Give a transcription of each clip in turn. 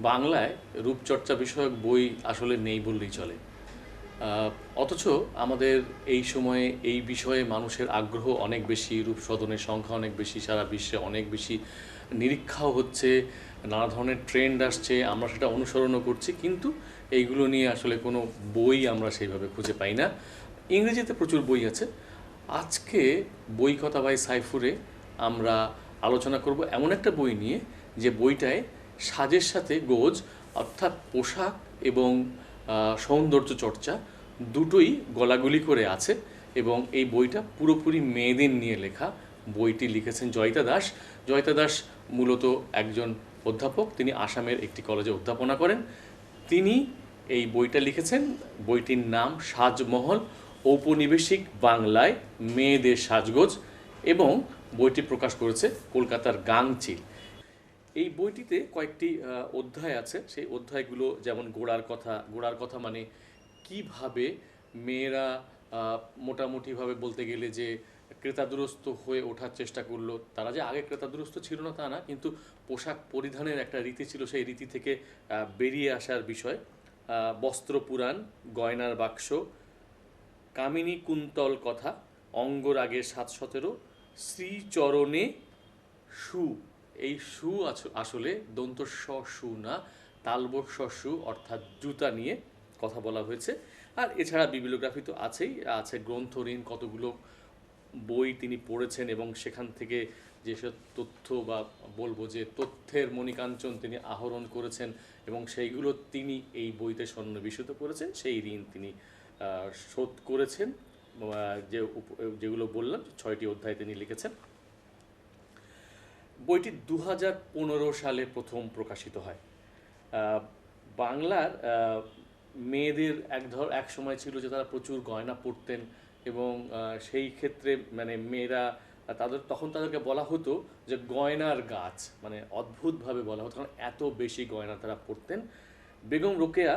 বাংলায় রূপচর্চা বিষয়ক বই আসলে নেই বললেই চলে। অথচ আমাদের এই সময়ে এই বিষয়ে মানুষের আগ্রহ অনেক বেশি, রূপসদনের সংখ্যা অনেক বেশি, সারা বিশ্বে অনেক বেশি নিরীক্ষাও হচ্ছে, নানা ধরনের ট্রেন্ড আসছে, আমরা সেটা অনুসরণও করছি, কিন্তু এইগুলো নিয়ে আসলে কোনো বই আমরা সেইভাবে খুঁজে পাই না। ইংরেজিতে প্রচুর বই আছে। আজকে বই কথা বাই সাইফুরে আমরা আলোচনা করব এমন একটা বই নিয়ে, যে বইটায় সাজের সাথে গোজ, অর্থাৎ পোশাক এবং সৌন্দর্য চর্চা দুটোই গলাগুলি করে আছে, এবং এই বইটা পুরোপুরি মেয়েদের নিয়ে লেখা। বইটি লিখেছেন জয়িতা দাস। জয়িতা দাস মূলত একজন অধ্যাপক, তিনি আসামের একটি কলেজে অধ্যাপনা করেন। তিনি এই বইটা লিখেছেন। বইটির নাম সাজমহল, ঔপনিবেশিক বাংলায় মেয়েদের সাজগোজ, এবং বইটি প্রকাশ করেছে কলকাতার গাংচিল। এই বইটিতে কয়েকটি অধ্যায় আছে। সেই অধ্যায়গুলো যেমন গোড়ার কথা মানে কিভাবে মেয়েরা মোটামুটিভাবে বলতে গেলে যে ক্রেতাদুরস্ত হয়ে ওঠার চেষ্টা করলো। তারা যে আগে ক্রেতাদুরস্ত ছিল না তা না, কিন্তু পোশাক পরিধানের একটা রীতি ছিল, সেই রীতি থেকে বেরিয়ে আসার বিষয়। বস্ত্র পুরাণ, গয়নার বাক্স, কামিনী কুন্তল কথা, অঙ্গরাগের 7-17, শ্রীচরণে সু। এই সু আসলে দন্ত স সু না, তালবস্ সু, অর্থাৎ জুতা নিয়ে কথা বলা হয়েছে। আর এছাড়া বিবিলিওগ্রাফি তো আছেই, আছে গ্রন্থঋণ, কতগুলো বই তিনি পড়েছেন এবং সেখান থেকে যেসব তথ্য বা বলবো যে তথ্যের মণিকাঞ্চন তিনি আহরণ করেছেন, এবং সেইগুলো তিনি এই বইতে সন্নিবেশিত করেছেন, সেই ঋণ তিনি শোধ করেছেন। যে যেগুলো বললাম, 6টি অধ্যায় তিনি লিখেছেন। বইটি 2015 সালে প্রথম প্রকাশিত হয়। বাংলার মেয়েদের এক সময় ছিল যে তারা প্রচুর গয়না পরতেন, এবং সেই ক্ষেত্রে মানে মেয়েরা তখন তাদেরকে বলা হতো যে গয়নার গাছ, মানে অদ্ভুতভাবে বলা হতো, কারণ এত বেশি গয়না তারা পরতেন। বেগম রোকেয়া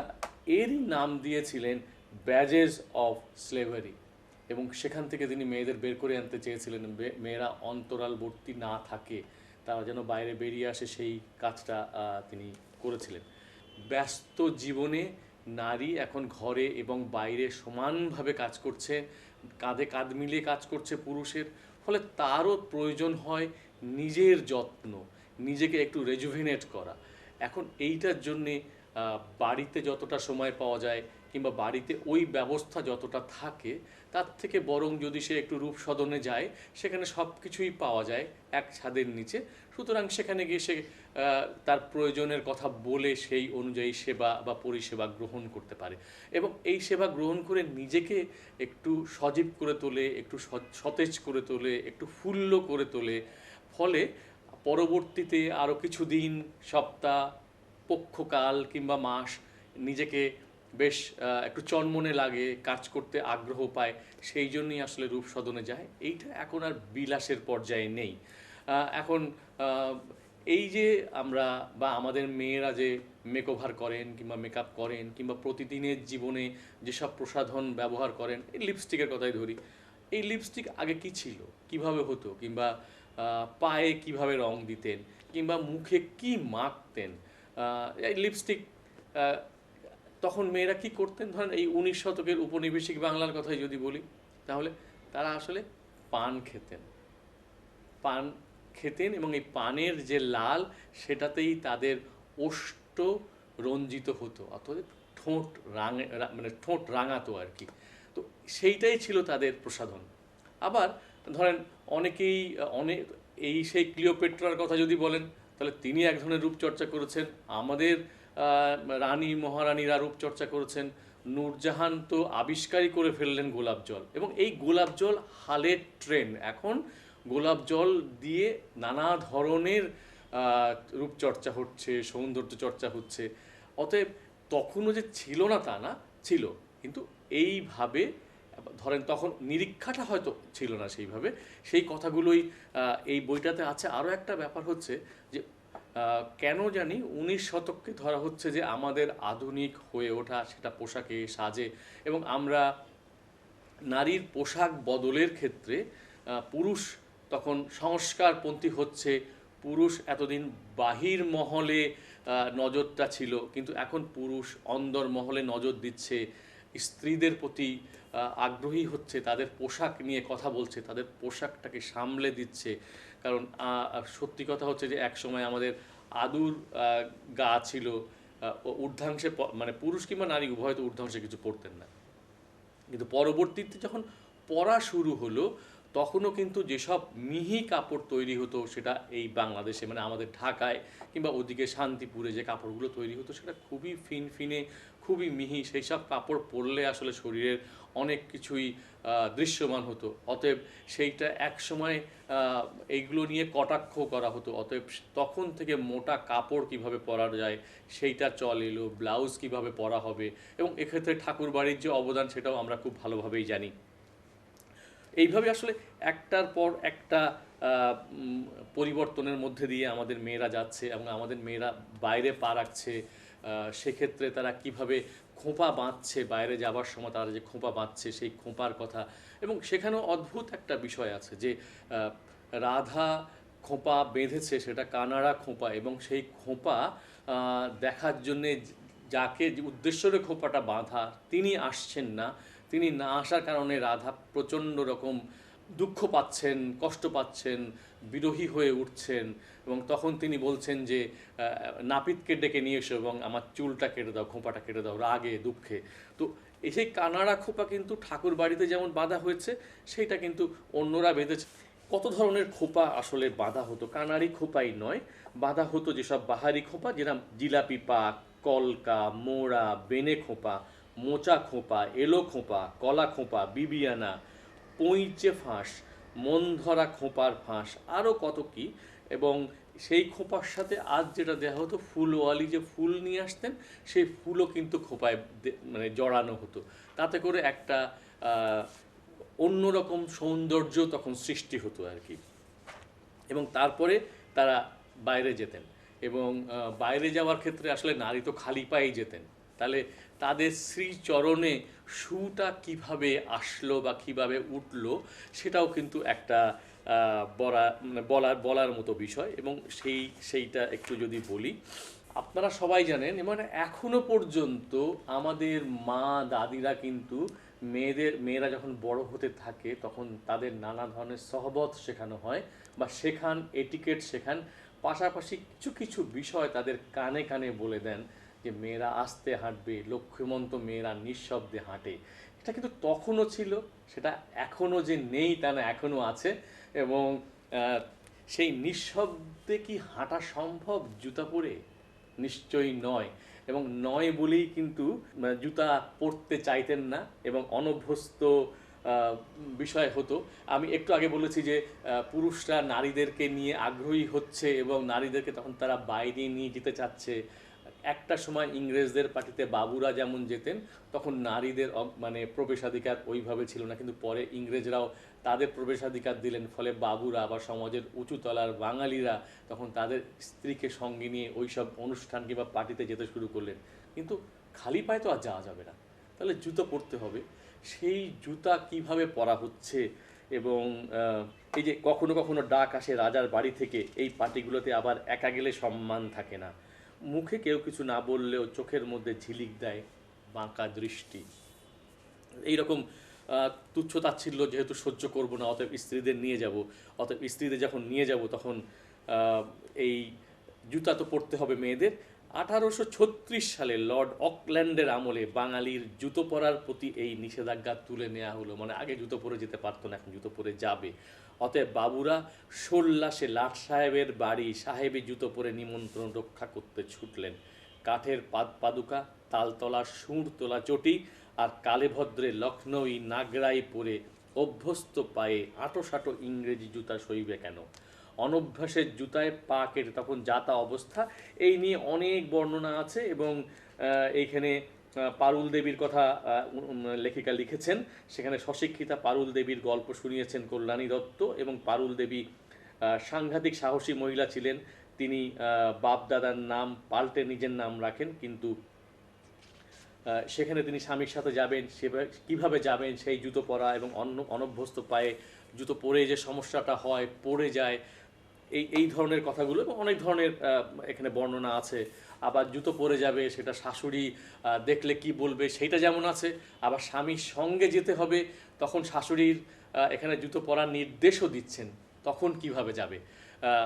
এরই নাম দিয়েছিলেন ব্যাজেস অফ স্লেভারি, এবং সেখান থেকে তিনি মেয়েদের বের করে আনতে চেয়েছিলেন। মেয়েরা অন্তরালবর্তী না থাকে, তারা যেন বাইরে বেরিয়ে আসে, সেই কাজটা তিনি করেছিলেন। ব্যস্ত জীবনে নারী এখন ঘরে এবং বাইরে সমানভাবে কাজ করছে, কাঁধে কাঁধ মিলিয়ে কাজ করছে পুরুষের, ফলে তারও প্রয়োজন হয় নিজের যত্ন, নিজেকে একটু রেজুভেনেট করা। এখন এইটার জন্যে বাড়িতে যতটা সময় পাওয়া যায়, কিংবা বাড়িতে ওই ব্যবস্থা যতটা থাকে, তার থেকে বরং যদি সে একটু রূপসদনে যায়, সেখানে সব কিছুই পাওয়া যায় এক ছাদের নিচে। সুতরাং সেখানে গিয়ে সে তার প্রয়োজনের কথা বলে সেই অনুযায়ী সেবা বা পরিষেবা গ্রহণ করতে পারে, এবং এই সেবা গ্রহণ করে নিজেকে একটু সজীব করে তোলে, একটু সতেজ করে তোলে, একটু ফুল্ল করে তোলে। ফলে পরবর্তীতে আরও কিছু দিন, সপ্তাহ, পক্ষকাল কিংবা মাস নিজেকে বেশ একটু চনমনে লাগে, কাজ করতে আগ্রহ পায়, সেই জন্যই আসলে রূপসদনে যায়। এইটা এখন আর বিলাসের পর্যায়ে নেই। এখন এই যে আমরা বা আমাদের মেয়েরা যে মেকওভার করেন কিংবা মেকআপ করেন, কিংবা প্রতিদিনের জীবনে যেসব প্রসাধন ব্যবহার করেন, এই লিপস্টিকের কথাই ধরি। এই লিপস্টিক আগে কি ছিল, কিভাবে হতো, কিংবা পায়ে কিভাবে রং দিতেন, কিংবা মুখে কি মাখতেন, এই লিপস্টিক তখন মেয়েরা কি করতেন, ধরেন এই 19 শতকের উপনিবেশিক বাংলার কথাই যদি বলি, তাহলে তারা আসলে পান খেতেন। পান খেতেন এবং এই পানের যে লাল, সেটাতেই তাদের ওষ্ঠ রঞ্জিত হতো, অর্থাৎ ঠোঁট মানে ঠোঁট রাঙাতো আর কি। তো সেইটাই ছিল তাদের প্রসাধন। আবার ধরেন অনেকেই সেই ক্লিওপেট্রার কথা যদি বলেন, তাহলে তিনি এক ধরনের রূপচর্চা করেছেন। আমাদের রানী মহারানীরা রূপচর্চা করেছেন। নূরজাহান তো আবিষ্কারই করে ফেললেন গোলাপ জল, এবং এই গোলাপ জল হালের ট্রেন্ড। এখন গোলাপ জল দিয়ে নানা ধরনের রূপচর্চা হচ্ছে, সৌন্দর্য চর্চা হচ্ছে। অতএব তখনও যে ছিল না তা না, ছিল, কিন্তু এইভাবে ধরেন তখন নিরীক্ষাটা হয়তো ছিল না সেইভাবে। সেই কথাগুলোই এই বইটাতে আছে। আরও একটা ব্যাপার হচ্ছে যে কেন জানি 19 শতককে ধরা হচ্ছে যে আমাদের আধুনিক হয়ে ওঠা, সেটা পোশাকে, সাজে, এবং আমরা নারীর পোশাক বদলের ক্ষেত্রে পুরুষ তখন সংস্কারপন্থী হচ্ছে। পুরুষ এতদিন বাহির মহলে নজরটা ছিল, কিন্তু এখন পুরুষ অন্দরমহলে নজর দিচ্ছে, স্ত্রীদের প্রতি আগ্রহী হচ্ছে, তাদের পোশাক নিয়ে কথা বলছে, তাদের পোশাকটাকে সামলে দিচ্ছে। কারণ সত্যি কথা হচ্ছে যে এক সময় আমাদের আদুর গা ছিল ঊর্ধ্বাংশে, মানে পুরুষ কিংবা নারী উভয় তো ঊর্ধ্বাংশে কিছু পড়তেন না, কিন্তু পরবর্তীতে যখন পড়া শুরু হলো তখনও কিন্তু যেসব মিহি কাপড় তৈরি হতো সেটা এই বাংলাদেশে, মানে আমাদের ঢাকায় কিংবা ওদিকে শান্তিপুরে যে কাপড়গুলো তৈরি হতো সেটা খুবই ফিনফিনে, খুবই মিহি। সেই সব কাপড় পরলে আসলে শরীরের অনেক কিছুই দৃশ্যমান হতো। অতএব সেইটা এক সময় এইগুলো নিয়ে কটাক্ষ করা হতো। অতএব তখন থেকে মোটা কাপড় কিভাবে পরা যায় সেইটা চল এলো, ব্লাউজ কিভাবে পরা হবে, এবং এক্ষেত্রে ঠাকুরবাড়ির যে অবদান সেটাও আমরা খুব ভালোভাবেই জানি। এইভাবে আসলে একটার পর একটা পরিবর্তনের মধ্যে দিয়ে আমাদের মেয়েরা যাচ্ছে, এবং আমাদের মেয়েরা বাইরে পা রাখছে। সেক্ষেত্রে তারা কিভাবে খোঁপা বাঁধছে, বাইরে যাবার সময় তারা যে খোঁপা বাঁধছে সেই খোঁপার কথা। এবং সেখানেও অদ্ভুত একটা বিষয় আছে যে রাধা খোঁপা বেঁধেছে, সেটা কানাড়া খোঁপা, এবং সেই খোঁপা দেখার জন্যে যাকে উদ্দেশ্যরে খোঁপাটা বাঁধা তিনি আসছেন না। তিনি না আসার কারণে রাধা প্রচণ্ড রকম দুঃখ পাচ্ছেন, কষ্ট পাচ্ছেন, বিরহী হয়ে উঠছেন, এবং তখন তিনি বলছেন যে নাপিতকে ডেকে নিয়ে এসো এবং আমার চুলটা কেটে দাও, খোঁপাটা কেটে দাও, রাগে দুঃখে। তো এই সেই কানাড়া খোঁপা কিন্তু ঠাকুর বাড়িতে যেমন বাঁধা হয়েছে সেইটা কিন্তু অন্যরা বেঁধেছে। কত ধরনের খোঁপা আসলে বাঁধা হতো, কানাড়ি খোঁপাই নয়, বাঁধা হতো যেসব বাহারি খোঁপা, যেরকম জিলাপি পাক, কলকা, মোড়া, বেনে খোঁপা, মোচা খোঁপা, এলো খোঁপা, কলা খোঁপা, বিবিয়ানা, পইচে ফাঁস, মন ধরা খোঁপার ফাঁস, আরও কত কি। এবং সেই খোঁপার সাথে আজ যেটা দেওয়া হতো ফুলওয়ালি যে ফুল নিয়ে আসতেন, সেই ফুলও কিন্তু খোঁপায় মানে জড়ানো হতো। তাতে করে একটা অন্যরকম সৌন্দর্য তখন সৃষ্টি হতো আর কি। এবং তারপরে তারা বাইরে যেতেন, এবং বাইরে যাওয়ার ক্ষেত্রে আসলে নারী তো খালি পায়েই যেতেন। তাহলে তাদের শ্রীচরণে শুটা কিভাবে আসলো বা কিভাবে উঠলো সেটাও কিন্তু একটা বলার মতো বিষয়। এবং সেইটা একটু যদি বলি, আপনারা সবাই জানেন, মানে এখনো পর্যন্ত আমাদের মা দাদিরা কিন্তু মেয়েরা যখন বড় হতে থাকে তখন তাদের নানা ধরনের সহবত শেখানো হয় বা শেখান, এটিকেট শেখান। পাশাপাশি কিছু কিছু বিষয় তাদের কানে কানে বলে দেন যে মেয়েরা আস্তে হাঁটবে, লক্ষ্মীমন্ত মেয়েরা নিঃশব্দে হাঁটে। এটা কিন্তু তখনও ছিল, সেটা এখনও যে নেই তা না, এখনও আছে। এবং সেই নিঃশব্দে কি হাঁটা সম্ভব জুতা পরে? নিশ্চয়ই নয়। এবং নয় বলেই কিন্তু জুতা পরতে চাইতেন না, এবং অনভ্যস্ত বিষয় হতো। আমি একটু আগে বলেছি যে পুরুষরা নারীদেরকে নিয়ে আগ্রহী হচ্ছে এবং নারীদেরকে তখন তারা বাইরে নিয়ে যেতে চাচ্ছে। একটা সময় ইংরেজদের পার্টিতে বাবুরা যেমন যেতেন, তখন নারীদের মানে প্রবেশাধিকার ওইভাবে ছিল না, কিন্তু পরে ইংরেজরাও তাদের প্রবেশাধিকার দিলেন, ফলে বাবুরা বা সমাজের উঁচুতলার বাঙালিরা তখন তাদের স্ত্রীকে সঙ্গে নিয়ে ওই সব অনুষ্ঠান কিংবা পার্টিতে যেতে শুরু করলেন। কিন্তু খালি পায়ে তো আর যাওয়া যাবে না, তাহলে জুতো পরতে হবে। সেই জুতা কিভাবে পরা হচ্ছে, এবং এই যে কখনো কখনো ডাক আসে রাজার বাড়ি থেকে, এই পার্টিগুলোতে আবার একা গেলে সম্মান থাকে না, মুখে কেউ কিছু না বললেও চোখের মধ্যে ঝিলিক দেয় বাঁকা দৃষ্টি। এইরকম তুচ্ছ তাচ্ছিল্য যেহেতু সহ্য করব না, অতএব স্ত্রীদের নিয়ে যাব। অতএব স্ত্রীদের যখন নিয়ে যাব তখন এই জুতা তো পরতে হবে মেয়েদের। 1836 সালে লর্ড অকল্যান্ডের আমলে বাঙালির জুতো পরার প্রতি এই নিষেধাজ্ঞা তুলে নেওয়া হলো। মানে আগে জুতো পরে যেতে পারতো না, এখন জুতো পরে যাবে। অতএব বাবুরা সোল্লাসে লাট সাহেবের বাড়ি সাহেবী জুতো পরে নিমন্ত্রণ রক্ষা করতে ছুটলেন। কাঠের পাদুকা, তালতলা সুর তোলা চটি আর কালেভদ্রে লখনৌই নাগরাই পরে অভ্যস্ত পায়ে আঁটোসাঁটো ইংরেজি জুতা সইবে কেন? অনভ্যাসের জুতায় পা কেটে তখন যাতা অবস্থা, এই নিয়ে অনেক বর্ণনা আছে। এবং এইখানে পারুল দেবীর কথা লেখিকা লিখেছেন, সেখানে স্বশিক্ষিতা পারুল দেবীর গল্প শুনিয়েছেন কল্যাণী দত্ত। এবং পারুল দেবী সাংঘাতিক সাহসী মহিলা ছিলেন। তিনি বাপ-দাদার নাম পাল্টে নিজের নাম রাখেন, কিন্তু সেখানে তিনি স্বামীর সাথে যাবেন, কীভাবে যাবেন সেই জুতো পরা এবং অনভ্যস্ত পায়ে জুতো পরে যে সমস্যাটা হয়, পড়ে যায়, এই ধরনের কথাগুলো এবং অনেক ধরনের এখানে বর্ণনা আছে। আবার জুতো পরে যাবে, সেটা শাশুড়ি দেখলে কি বলবে সেইটা যেমন আছে, আবার স্বামীর সঙ্গে যেতে হবে, তখন শাশুড়ির এখানে জুতো পরার নির্দেশও দিচ্ছেন, তখন কিভাবে যাবে,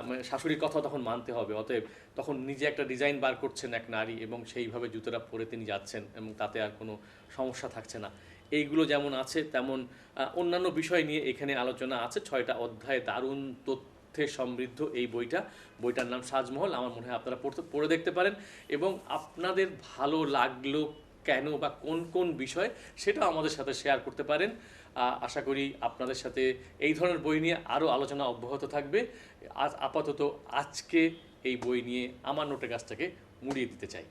মানে শাশুড়ির কথা তখন মানতে হবে। অতএব তখন নিজে একটা ডিজাইন বার করছেন এক নারী এবং সেইভাবে জুতোটা পরে তিনি যাচ্ছেন এবং তাতে আর কোনো সমস্যা থাকছে না। এইগুলো যেমন আছে তেমন অন্যান্য বিষয় নিয়ে এখানে আলোচনা আছে। 6টা অধ্যায়ে দারুণ তথ্যে সমৃদ্ধ এই বইটার নাম সাজমহল। আমার মনে হয় আপনারা পড়ে দেখতে পারেন এবং আপনাদের ভালো লাগলো কেন বা কোন কোন বিষয় সেটাও আমাদের সাথে শেয়ার করতে পারেন। আশা করি আপনাদের সাথে এই ধরনের বই নিয়ে আরও আলোচনা অব্যাহত থাকবে। আজ আপাতত আজকে এই বই নিয়ে আমার নোটের কাজটাকে মুড়িয়ে দিতে চাই।